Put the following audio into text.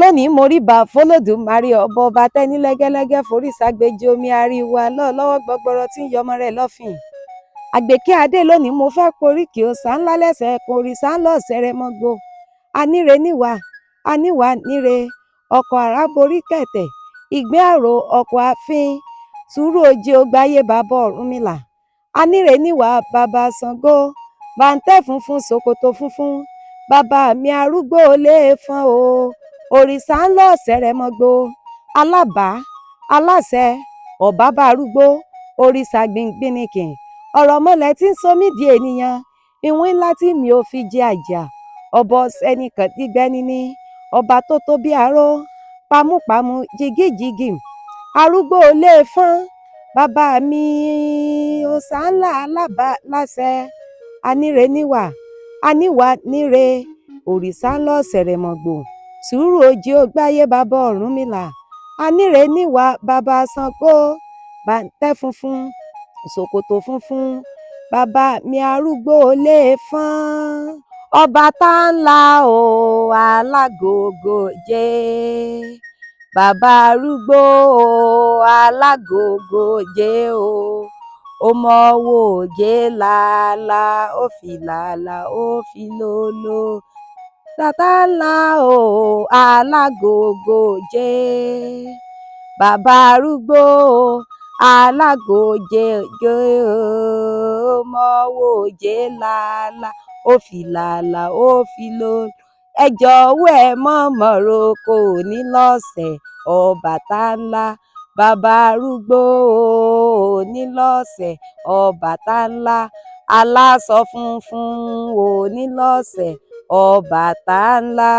lónìí mo rí bá fọlọ́dúnmarè ọba ọba tẹ́ni lẹ́gẹ́lẹ́gẹ́ forí ságbèjì omi ariwo alọ́ lọ́wọ́ gbọgbọrọ tí ń yọmọ rẹ̀ lọ́fìn. àgbèké adé lónìí mo fẹ́ poríkì òòṣà ńlá lẹ́sẹ̀ òrìṣà ńlá ọ̀sẹ̀rẹ̀ mọ́gbó. aníre níwà aníwà níre ọkọ̀ àràborí kẹ̀tẹ̀ ìgbé àrò ọkọ̀ àfin sùúrù òjì ògbáyé bàbá Orunmila. aníre níwà bàbá Ṣàngó bàǹtẹ́ funfun ṣòkòtò funfun bàbá mi arúgbó lè fọ́n o. òrìṣà ńlá ọ̀sẹ̀rẹ̀ mọ́gbó alábàá aláṣẹ ọ̀bábà arúgbó òrìṣà gbìngbìnìkìn ọ̀rọ̀ mọ́lẹ̀ tí ń somi di ènìyàn ìwín ńlá tí mi ò fi jẹ àjà ọ̀bọ ẹnìkan dígbẹ́ni ní ọba tó tó bí aró pamúpamù jìgìjìgì arúgbó lè fọ́n bàbá mi òòṣà ńlá alábàá láṣẹ. aníre níwà aníwà níre òrìṣà ńlá ọ̀sẹ̀rẹ̀ mọ́gbó sùúrù òjì ògbáyé bàbá Orunmila. aníre níwà bàbá Ṣàngó bàǹtẹ́ funfun ṣòkòtò funfun bàbá mi arúgbó lè fọ́n ọba tá ńlá o alágògò jẹ́ bàbá arúgbó o alágògò jẹ́ o ọmọ wo jẹ́ làálà ó fi làálà ó fi lòlò tata ńlá o alágògò jẹ́ bàbá arúgbó o alágòjè ọmọ wo jẹ́ làálà ó fi làálà ó fi lòlò. ẹ jọ̀wọ́ ẹ mọ̀mọ́ roko ní lọ́sẹ̀ Ọbàtálá bàbá arúgbó ní lọ́sẹ̀ Ọbàtálá aláṣọ funfun ní lọ́sẹ̀ Ọbàtálá.